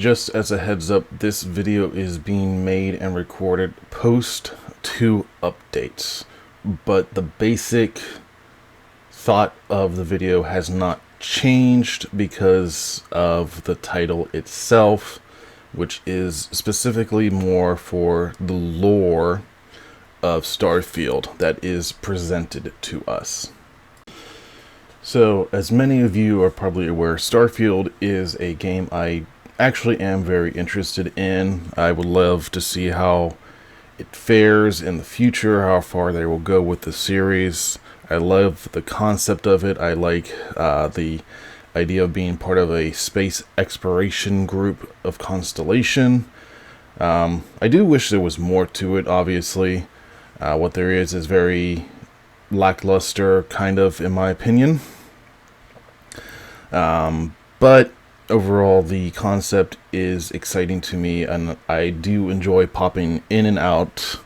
just as a heads up, this video is being made and recorded post 2 updates, but the basic thought of the video has not changed because of the title itself, which is specifically more for the lore of Starfield that is presented to us. So, as many of you are probably aware, Starfield is a game I actually am very interested in. I would love to see how it fares in the future, how far they will go with the series. I love the concept of it. I like the idea of being part of a space exploration group of Constellation. I do wish there was more to it, obviously. What there is very lackluster, kind of, in my opinion. But overall, the concept is exciting to me, and I do enjoy popping in and out,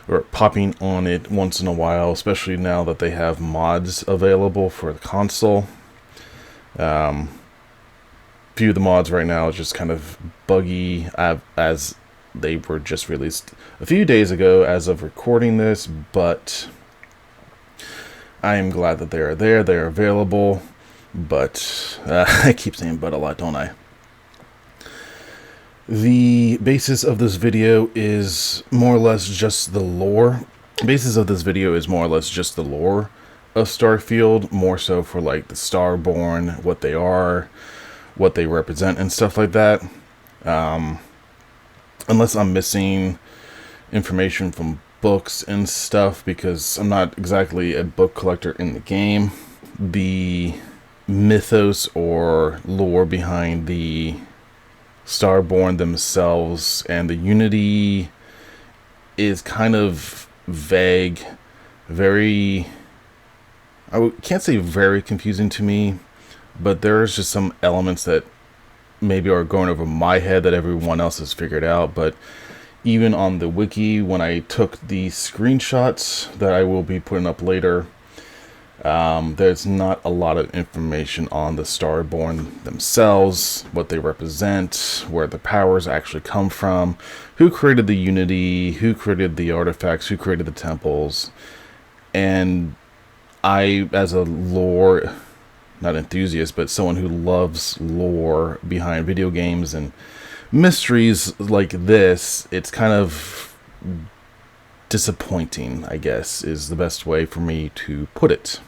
or popping on it once in a while, especially now that they have mods available for the console. Few of the mods right now is just kind of buggy, as they were just released a few days ago as of recording this, but I am glad that they are there, they are available, but I keep saying but a lot, don't I? The basis of this video is more or less just the lore. The basis of this video is more or less just the lore of Starfield, more so for like the Starborn, what they are, what they represent, and stuff like that. Unless I'm missing information from books and stuff, because I'm not exactly a book collector in the game. The mythos or lore behind the Starborn themselves and the Unity is kind of vague, can't say very confusing to me, but there's just some elements that maybe are going over my head that everyone else has figured out. But even on the wiki, when I took the screenshots that I will be putting up later, there's not a lot of information on the Starborn themselves, what they represent, where the powers actually come from, who created the Unity, who created the artifacts, who created the temples. And I, as a lore, not enthusiast, but someone who loves lore behind video games and mysteries like this, it's kind of disappointing, I guess, is the best way for me to put it.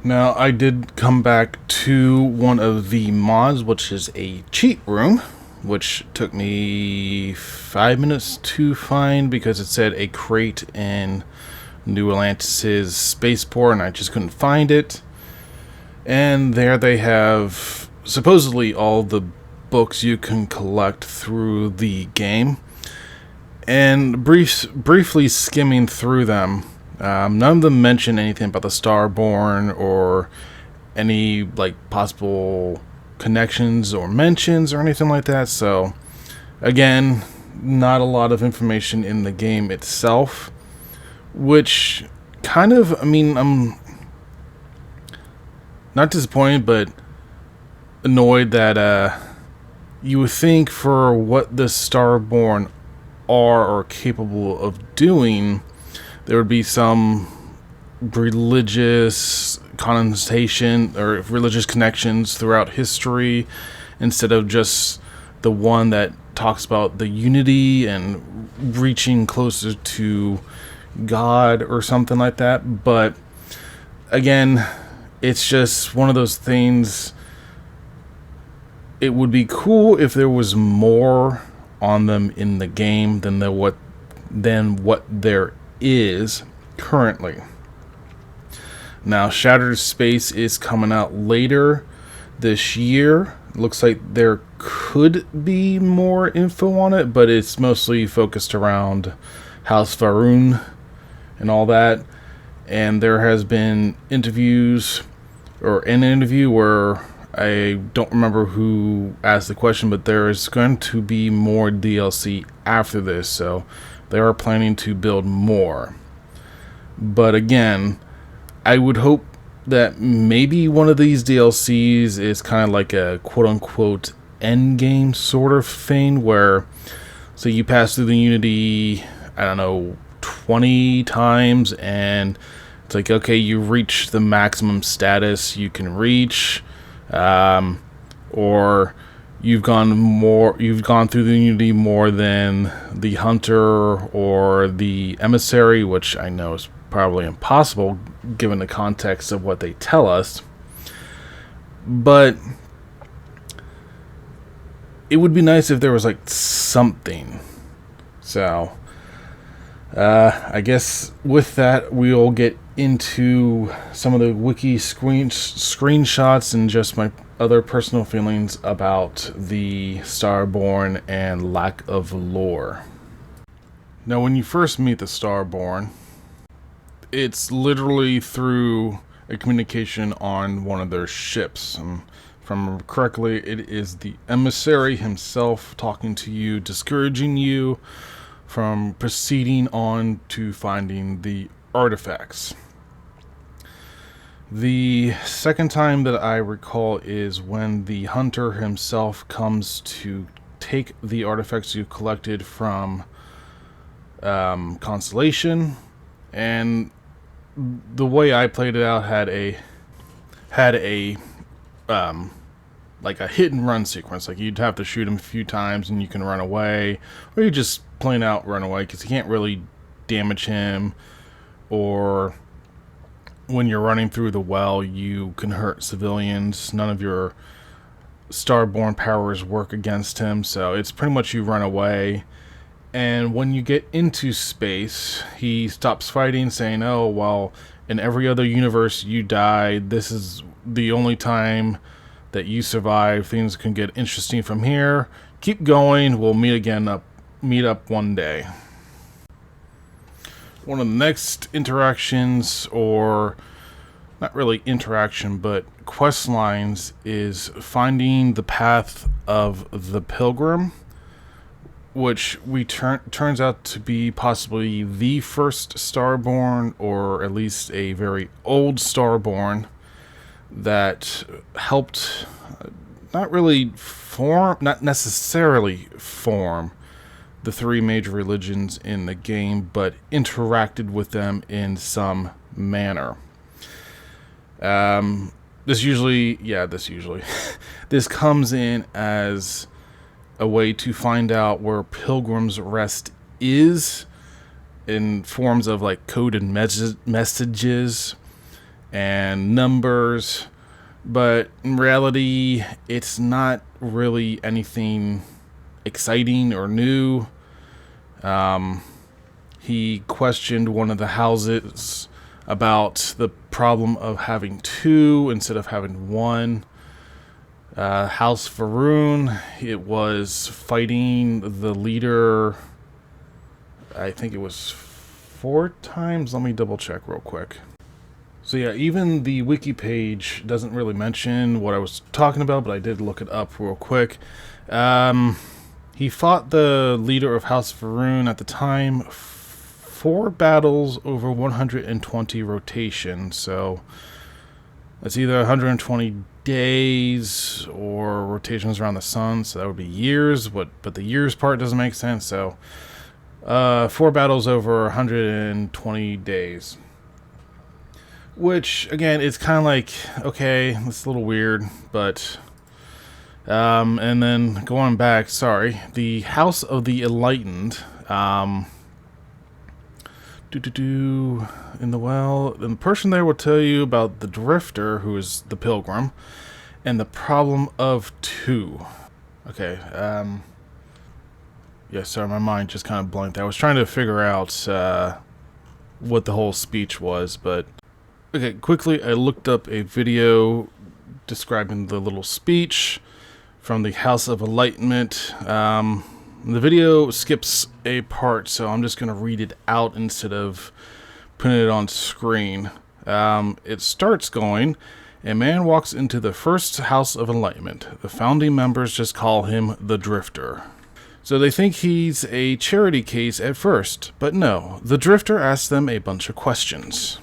Now, I did come back to one of the mods, which is a cheat room, which took me 5 minutes to find because it said a crate in New Atlantis' spaceport, and I just couldn't find it. And there they have supposedly all the books you can collect through the game. And briefly skimming through them, none of them mention anything about the Starborn or any like possible connections or mentions or anything like that. So again, not a lot of information in the game itself, which kind of, I mean, I'm not disappointed, but annoyed that you would think for what the Starborn are or capable of doing, there would be some religious connotation or religious connections throughout history, instead of just the one that talks about the Unity and reaching closer to God or something like that. But again, it's just one of those things. It would be cool if there was more on them in the game than what there is currently. Now, Shattered Space is coming out later this year. Looks like there could be more info on it, but it's mostly focused around House Faerun and all that. And there has been interviews, or an interview where I don't remember who asked the question, but there is going to be more DLC after this, so they are planning to build more. But again, I would hope that maybe one of these DLCs is kind of like a quote-unquote end game sort of thing where, so you pass through the Unity, I don't know, 20 times, and it's like, okay, you reach the maximum status you can reach, or you've gone through the Unity more than the Hunter or the Emissary, which I know is probably impossible given the context of what they tell us. But it would be nice if there was like something. So I guess with that, we'll get into some of the wiki screenshots and just my other personal feelings about the Starborn and lack of lore. Now, when you first meet the Starborn, it's literally through a communication on one of their ships. And if I remember correctly, it is the Emissary himself talking to you, discouraging you from proceeding on to finding the artifacts. The second time that I recall is when the Hunter himself comes to take the artifacts you collected from Constellation, and the way I played it out had a like a hit and run sequence. Like, you'd have to shoot him a few times and you can run away, or you just plain out run away because you can't really damage him, or when you're running through the well, you can hurt civilians. None of your Starborn powers work against him, so it's pretty much you run away. And when you get into space, he stops fighting, saying, oh, well, in every other universe you died. This is the only time that you survive. Things can get interesting from here. Keep going. We'll meet up one day. One of the next interactions, or not really interaction, but quest lines, is finding the path of the Pilgrim, which turns out to be possibly the first Starborn, or at least a very old Starborn that helped not necessarily form the three major religions in the game, but interacted with them in some manner. This usually this comes in as a way to find out where Pilgrim's Rest is, in forms of like coded messages and numbers, but in reality it's not really anything exciting or new. He questioned one of the houses about the problem of having two instead of having one. House Varun, it was fighting the leader, I think it was 4 times. Let me double check real quick. So yeah, even the wiki page doesn't really mention what I was talking about, but I did look it up real quick. He fought the leader of House Varun at the time 4 battles over 120 rotations, so that's either 120 days or rotations around the sun, so that would be years, but the years part doesn't make sense. So 4 battles over 120 days, which again, it's kind of like, okay, it's a little weird, but and then going back, the House of the Enlightened, in the well, and the person there will tell you about the Drifter, who is the Pilgrim, and the problem of 2. Okay, yeah, sorry, my mind just kind of blanked. I was trying to figure out what the whole speech was, but okay, quickly, I looked up a video describing the little speech from the House of Enlightenment. The video skips a part, so I'm just going to read it out instead of putting it on screen. It starts going, a man walks into the first House of Enlightenment. The founding members just call him the Drifter. So they think he's a charity case at first, but no, the Drifter asks them a bunch of questions.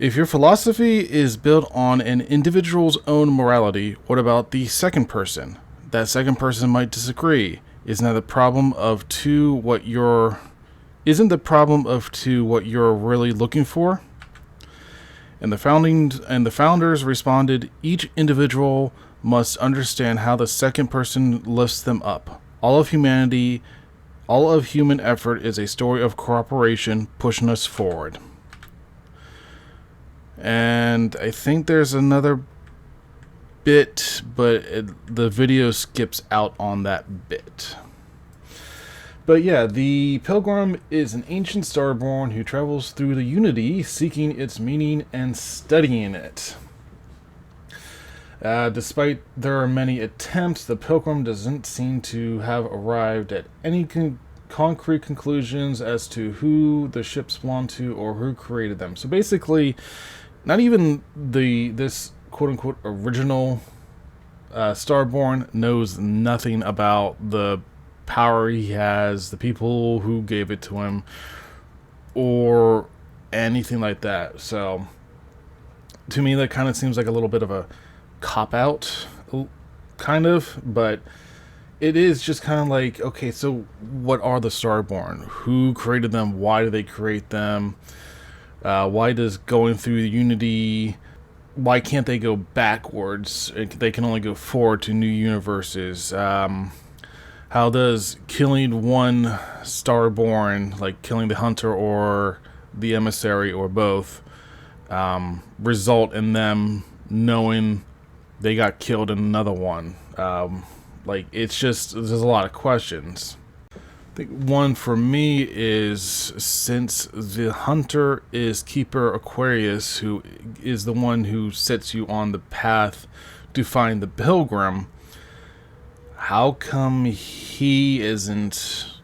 If your philosophy is built on an individual's own morality, what about the second person? That second person might disagree. Isn't that the problem of two what you're Isn't the problem of two what you're really looking for? And the founders responded, each individual must understand how the second person lifts them up. All of human effort is a story of cooperation pushing us forward. And I think there's another bit, but the video skips out on that bit. But yeah, the Pilgrim is an ancient starborn who travels through the Unity, seeking its meaning and studying it. Despite there are many attempts, the Pilgrim doesn't seem to have arrived at any concrete conclusions as to who the ships belong to or who created them. So basically, not even this quote-unquote original Starborn knows nothing about the power he has, the people who gave it to him, or anything like that. So to me, that kind of seems like a little bit of a cop-out, kind of, but it is just kind of like, okay, so what are the Starborn? Who created them? Why do they create them? Why does going through the Unity, why can't they go backwards? They can only go forward to new universes. How does killing one Starborn, like killing the Hunter or the Emissary or both, result in them knowing they got killed in another one? Like, it's just, there's a lot of questions. I think one for me is, since the Hunter is Keeper Aquarius, who is the one who sets you on the path to find the Pilgrim, how come he isn't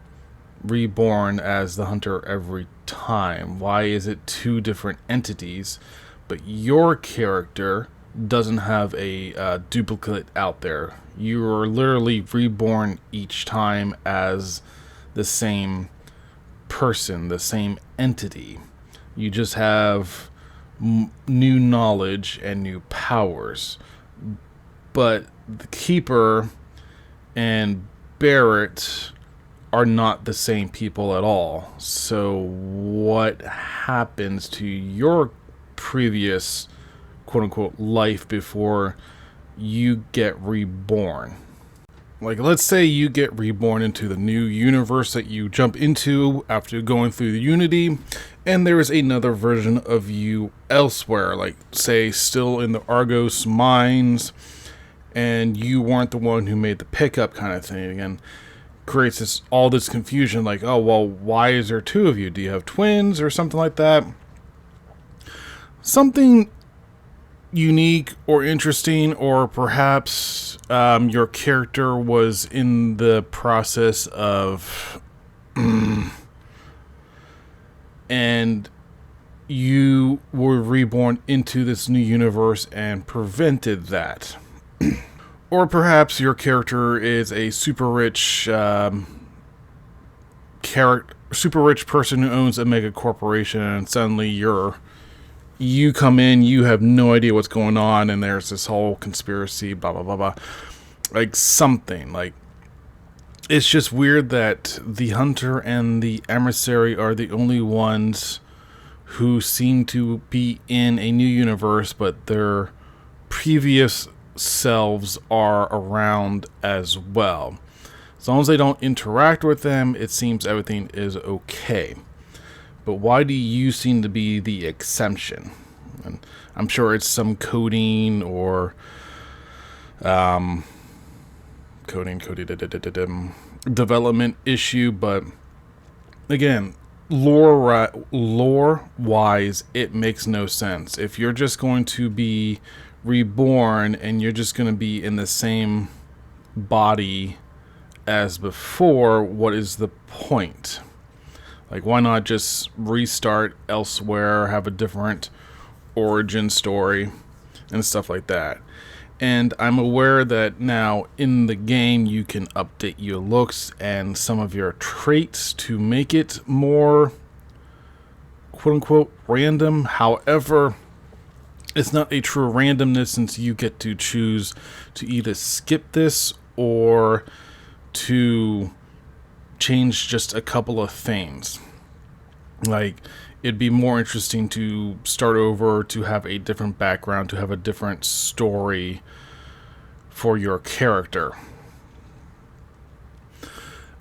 reborn as the Hunter every time? Why is it two different entities, but your character doesn't have a duplicate out there? You are literally reborn each time as the same person, the same entity. You just have new knowledge and new powers. But the Keeper and Barrett are not the same people at all. So what happens to your previous quote-unquote life before you get reborn? Like, let's say you get reborn into the new universe that you jump into after going through the Unity, and there is another version of you elsewhere, like, say, still in the Argos mines, and you weren't the one who made the pickup kind of thing. Again, creates all this confusion, like, oh, well, why is there two of you? Do you have twins or something like that? Something unique or interesting, or perhaps your character was in the process of and you were reborn into this new universe and prevented that. Or perhaps your character is a super rich person who owns a mega corporation, and suddenly you come in, you have no idea what's going on, and there's this whole conspiracy, blah, blah, blah, blah. Like, something. Like, it's just weird that the Hunter and the Emissary are the only ones who seem to be in a new universe, but their previous selves are around as well. As long as they don't interact with them, it seems everything is okay. But why do you seem to be the exception? And I'm sure it's some coding or development issue, but again, lore-wise, it makes no sense. If you're just going to be reborn and you're just going to be in the same body as before, what is the point? Like, why not just restart elsewhere, have a different origin story, and stuff like that? And I'm aware that now in the game you can update your looks and some of your traits to make it more quote-unquote random. However, it's not a true randomness, since you get to choose to either skip this or to change just a couple of things. Like, it'd be more interesting to start over, to have a different background, to have a different story for your character.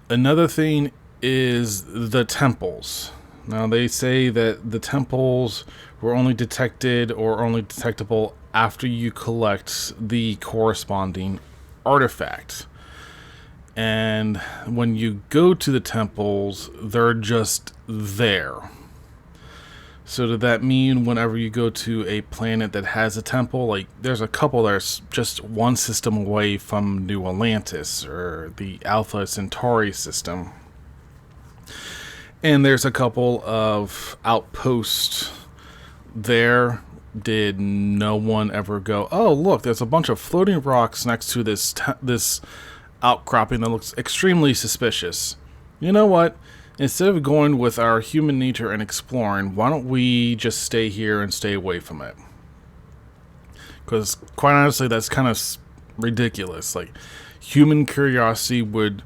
Another thing is the temples. Now, they say that the temples were only detected or only detectable after you collect the corresponding artifact. And when you go to the temples, they're just there. So does that mean whenever you go to a planet that has a temple, like there's a couple that's just one system away from New Atlantis or the Alpha Centauri system, and there's a couple of outposts there, did no one ever go, oh look, there's a bunch of floating rocks next to this outcropping that looks extremely suspicious? You know what? Instead of going with our human nature and exploring, why don't we just stay here and stay away from it? Because quite honestly, that's kind of ridiculous. Like, human curiosity would,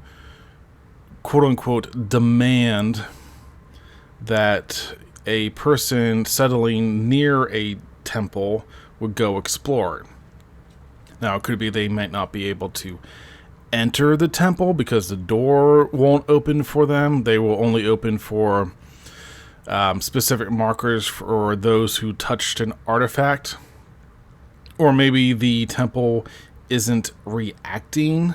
quote unquote, demand that a person settling near a temple would go explore. Now, it could be they might not be able to enter the temple because the door won't open for them. They will only open for specific markers for those who touched an artifact. Or maybe the temple isn't reacting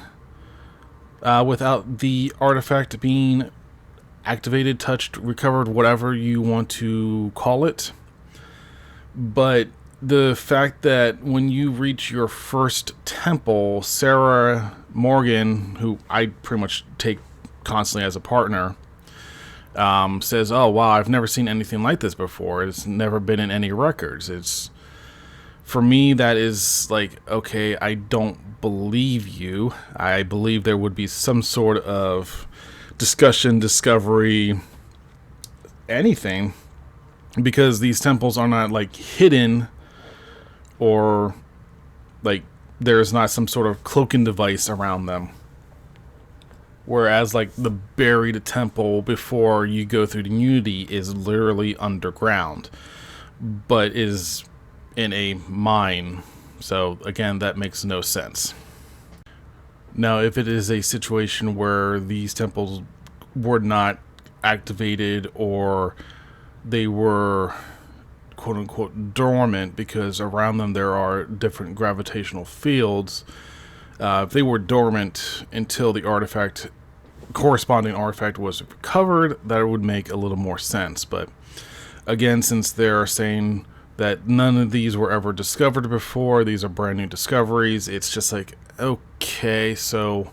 without the artifact being activated, touched, recovered, whatever you want to call it. But the fact that when you reach your first temple, Sarah Morgan, who I pretty much take constantly as a partner, says, oh wow, I've never seen anything like this before. It's never been in any records. It's, for me, that is like, okay, I don't believe you. I believe there would be some sort of discussion, discovery, anything, because these temples are not like hidden, or like there's not some sort of cloaking device around them. Whereas like the buried temple before you go through the Unity is literally underground, but is in a mine. So again, that makes no sense. Now, if it is a situation where these temples were not activated, or they were quote-unquote dormant because around them there are different gravitational fields, if they were dormant until the corresponding artifact was recovered, that would make a little more sense. But again, since they're saying that none of these were ever discovered before, these are brand new discoveries, it's just like, okay, so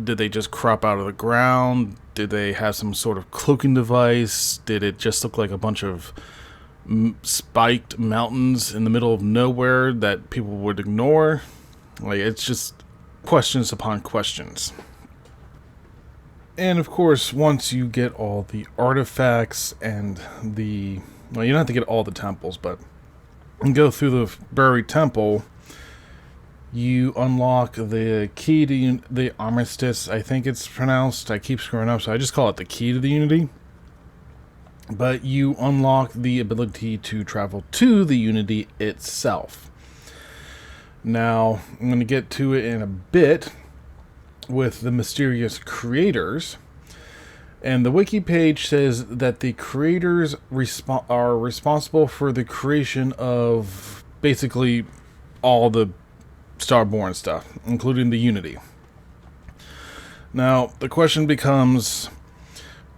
did they just crop out of the ground? Did they have some sort of cloaking device? Did it just look like a bunch of spiked mountains in the middle of nowhere that people would ignore? Like, it's just questions upon questions. And of course, once you get all the artifacts and you don't have to get all the temples, but go through the buried temple, you unlock the key to the Armistice, I think it's pronounced. I keep screwing up, so I just call it the key to the Unity. But you unlock the ability to travel to the Unity itself. Now, I'm going to get to it in a bit with the mysterious creators. And the wiki page says that the creators are responsible for the creation of basically all the Starborn stuff, including the Unity. Now, the question becomes,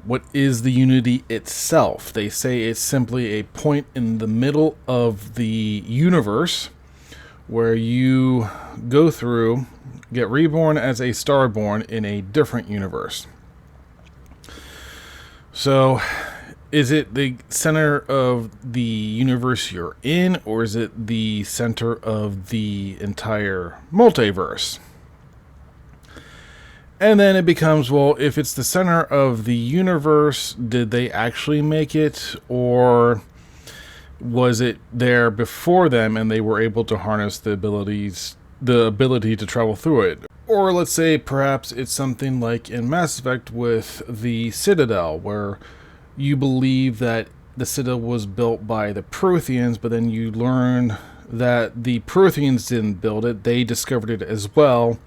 what is the Unity itself? They say it's simply a point in the middle of the universe where you go through, get reborn as a Starborn in a different universe. So, is it the center of the universe you're in, or is it the center of the entire multiverse? And then it becomes, well, if it's the center of the universe, did they actually make it? Or Was it there before them and they were able to harness the ability to travel through it? Or let's say perhaps it's something like in Mass Effect with the Citadel, where you believe that the Citadel was built by the Protheans, but then you learn that the Protheans didn't build it, they discovered it as well.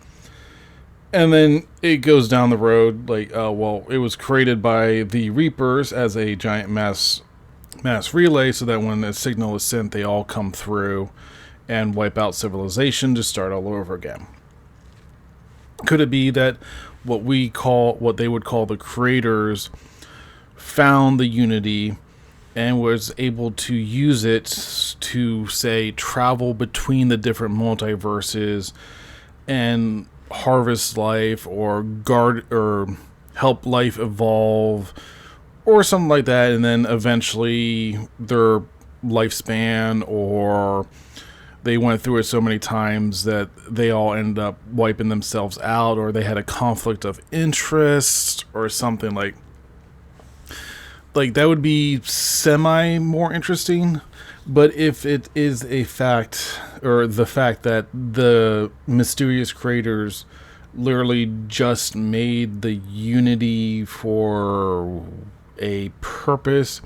And then it goes down the road like, oh, well, it was created by the Reapers as a giant mass relay, so that when the signal is sent, they all come through and wipe out civilization to start all over again. Could it be that what they would call the creators found the Unity and was able to use it to, say, travel between the different multiverses and harvest life or guard or help life evolve or something like that, and then eventually their lifespan, or they went through it so many times that they all ended up wiping themselves out, or they had a conflict of interest or something like that would be semi more interesting. But if it is a fact, or the fact that the mysterious creators literally just made the Unity for a purpose,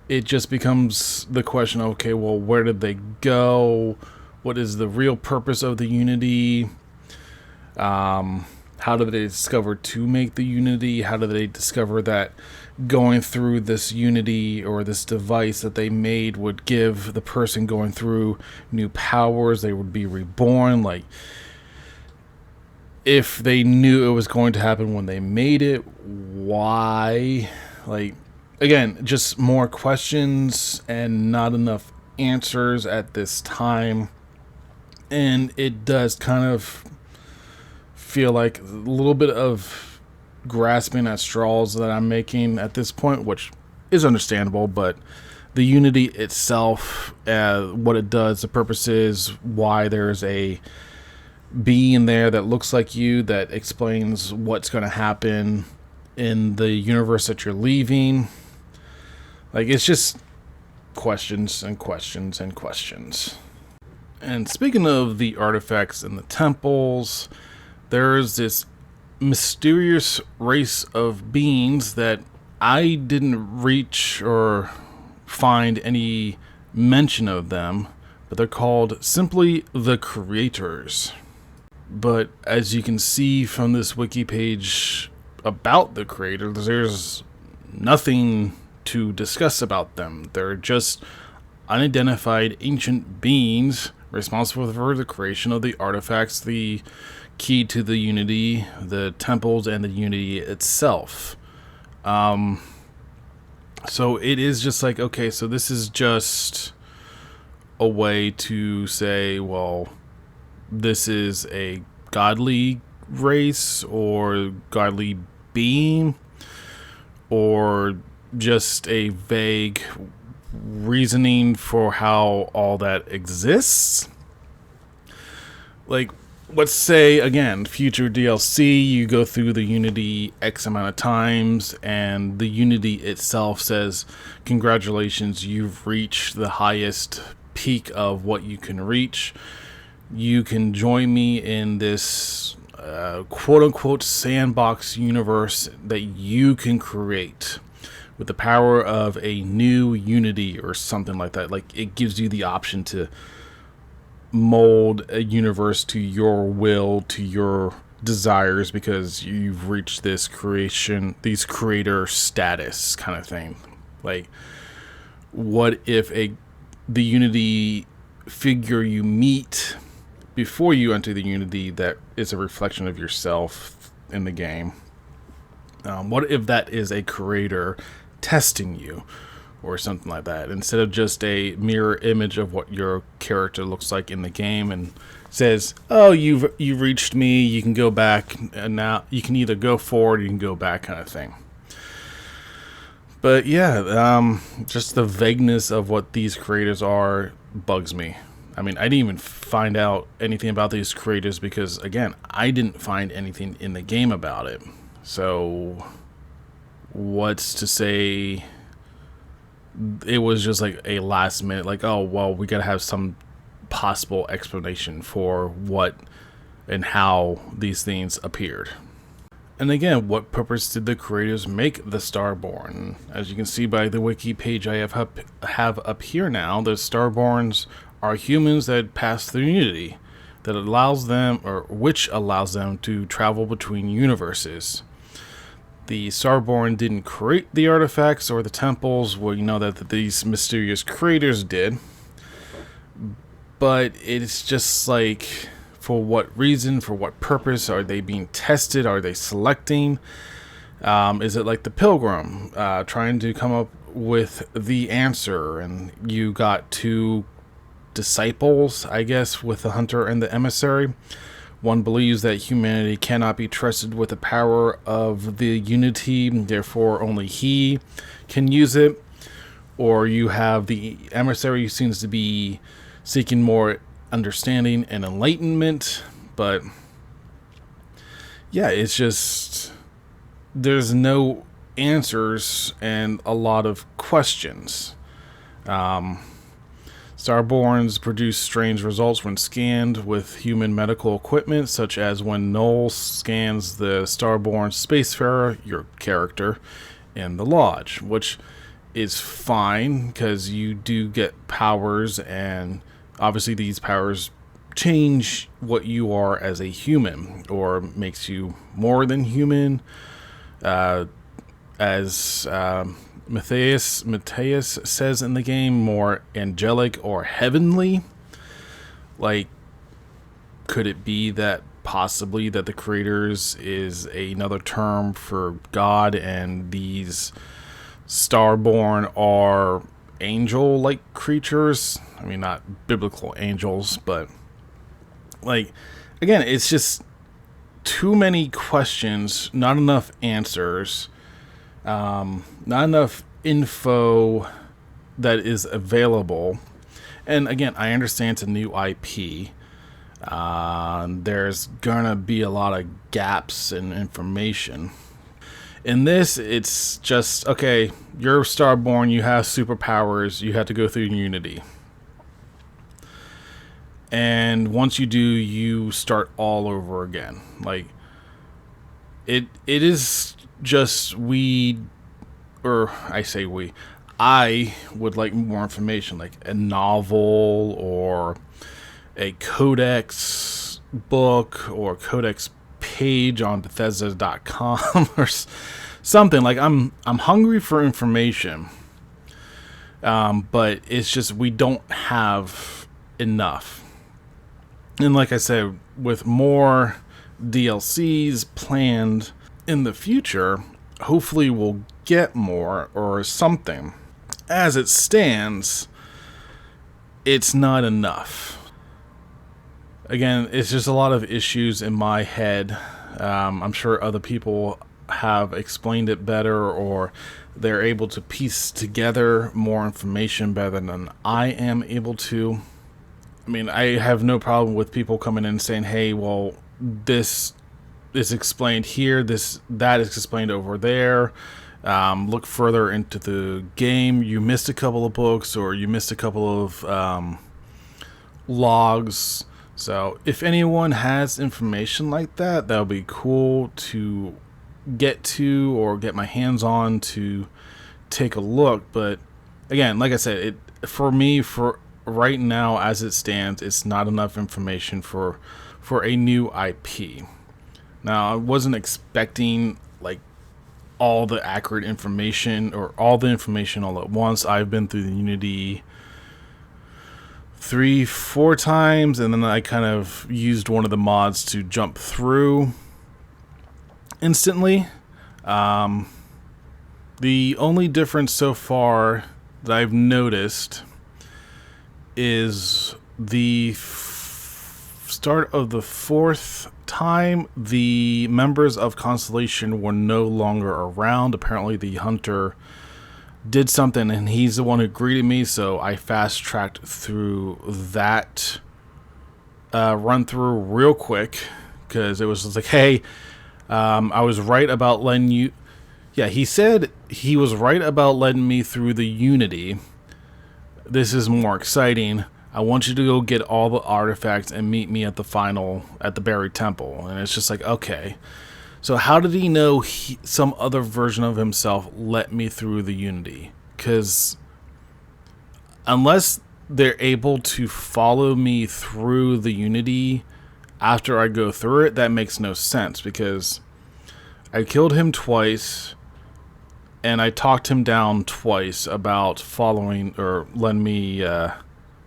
it just becomes the question, okay, well, where did they go? What is the real purpose of the Unity? How did they discover to make the Unity? How did they discover that going through this Unity or this device that they made would give the person going through new powers? They would be reborn. Like, if they knew it was going to happen when they made it, why? Like, again, just more questions and not enough answers at this time. And it does kind of feel like a little bit of grasping at straws that I'm making at this point, which is understandable. But the Unity itself, what it does, the purpose is, why there's a being there that looks like you, that explains what's going to happen in the universe that you're leaving. Like, it's just questions and questions and questions. And speaking of the artifacts and the temples, there's this mysterious race of beings that I didn't reach or find any mention of them, but they're called simply the Creators. But as you can see from this wiki page about the Creators, there's nothing to discuss about them. They're just unidentified ancient beings responsible for the creation of the artifacts, the key to the Unity, the temples, and the Unity itself. So it is just like, okay, so this is just a way to say, well, this is a godly race or godly being, or just a vague reasoning for how all that exists. Like, let's say, again, future DLC, you go through the Unity X amount of times, and the Unity itself says, congratulations, you've reached the highest peak of what you can reach. You can join me in this quote-unquote sandbox universe that you can create with the power of a new Unity or something like that. Like, it gives you the option to mold a universe to your will, to your desires, because you've reached this creator status kind of thing. Like, what if the Unity figure you meet before you enter the Unity that is a reflection of yourself in the game? What if that is a creator testing you or something like that, instead of just a mirror image of what your character looks like in the game and says, oh, you've reached me, you can go back, and now you can either go forward or you can go back, kind of thing. But yeah, just the vagueness of what these creators are bugs me. I mean, I didn't even find out anything about these creators because, again, I didn't find anything in the game about it. So what's to say it was just like a last minute, like, oh, well, we gotta have some possible explanation for what and how these things appeared. And again, what purpose did the creators make the Starborn? As you can see by the wiki page I have up here now, the Starborns are humans that pass through Unity, that allows them, or which allows them to travel between universes. The Starborn didn't create the artifacts or the temples. Well, you know that these mysterious creators did. But it's just like, for what reason, for what purpose are they being tested? Are they selecting? Is it like the Pilgrim, trying to come up with the answer, and you got two disciples, I guess, with the hunter and the emissary. One believes that humanity cannot be trusted with the power of the Unity, therefore only he can use it. Or you have the emissary who seems to be seeking more understanding and enlightenment. But yeah, it's just, there's no answers and a lot of questions. Starborns produce strange results when scanned with human medical equipment, such as when Noel scans the Starborn Spacefarer, your character, in the lodge, which is fine because you do get powers, and obviously these powers change what you are as a human, or makes you more than human, as Matthias says in the game, more angelic or heavenly. Like, could it be that possibly that the creators is another term for God, and these Starborn are angel-like creatures? I mean, not biblical angels, but like, again, it's just too many questions, not enough answers. Not enough info that is available. And again, I understand it's a new IP. There's gonna be a lot of gaps in information. In this, it's just, okay, you're Starborn, you have superpowers, you have to go through Unity. And once you do, you start all over again. Like, it is just I would like more information, like a novel or a codex book or codex page on Bethesda.com or something. Like, I'm hungry for information, but it's just we don't have enough. And like I said, with more DLCs planned in the future, hopefully we'll get more or something. As it stands, it's not enough. Again, it's just a lot of issues in my head. I'm sure other people have explained it better, or they're able to piece together more information better than I am able to. I mean, I have no problem with people coming in and saying, hey, well, this is explained here, that is explained over there. Look further into the game. You missed a couple of books, or you missed a couple of logs. So if anyone has information like that, that would be cool to get to or get my hands on to take a look. But again, like I said, for me, for right now as it stands, it's not enough information for a new IP. Now, I wasn't expecting like all the accurate information or all the information all at once. I've been through the Unity 3-4 times, and then I kind of used one of the mods to jump through instantly. The only difference so far that I've noticed is the start of the 4th time, the members of Constellation were no longer around. Apparently the hunter did something, and he's the one who greeted me, so I fast-tracked through that run-through real quick, because it was just like, hey, I was right about letting you Yeah, he said he was right about letting me through the Unity. This is more exciting. I want you to go get all the artifacts and meet me at the buried temple. And it's just like, okay. So how did he know some other version of himself let me through the Unity? Because unless they're able to follow me through the Unity after I go through it, that makes no sense. Because I killed him twice, and I talked him down twice about following or letting me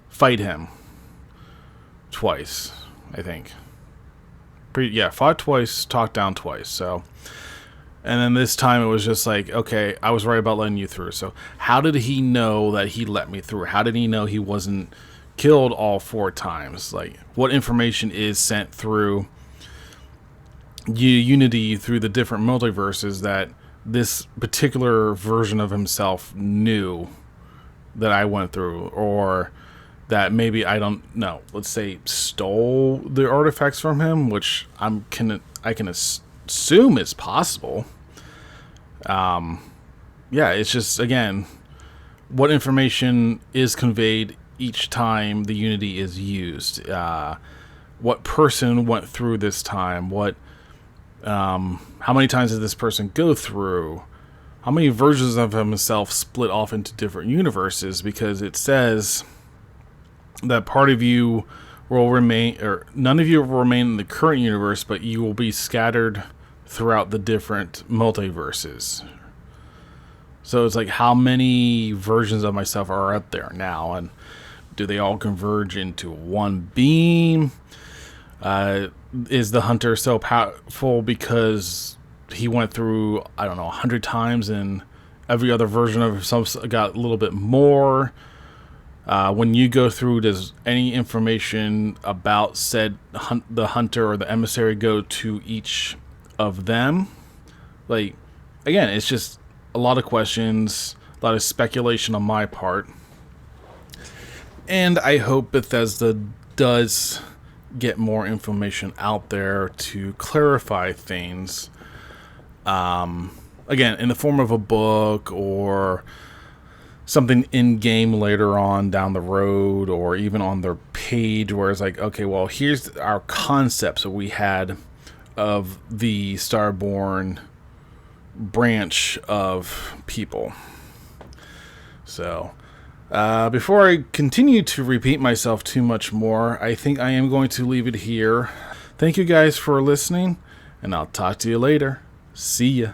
fight him twice, I think. Fought twice, talked down twice. So, and then this time it was just like, okay, I was right about letting you through. So how did he know that he let me through? How did he know he wasn't killed all 4 times? Like, what information is sent through Unity through the different multiverses that this particular version of himself knew that I went through, or that maybe, I don't know, let's say stole the artifacts from him, which I can assume is possible. It's just, again, what information is conveyed each time the Unity is used. What person went through this time? How many times did this person go through? How many versions of himself split off into different universes? Because it says that part of you will remain, or none of you will remain in the current universe, but you will be scattered throughout the different multiverses. So it's like, how many versions of myself are out there now? And do they all converge into one being? Is the hunter so powerful because he went through, I don't know, 100 times, and every other version of himself got a little bit more? When you go through, does any information about the hunter or the emissary go to each of them? Like, again, it's just a lot of questions, a lot of speculation on my part. And I hope Bethesda does get more information out there to clarify things. Again, in the form of a book or something in game later on down the road, or even on their page where it's like, okay, well, here's our concepts that we had of the Starborn branch of people. So before I continue to repeat myself too much more, I think I am going to leave it here. Thank you guys for listening, and I'll talk to you later. See ya.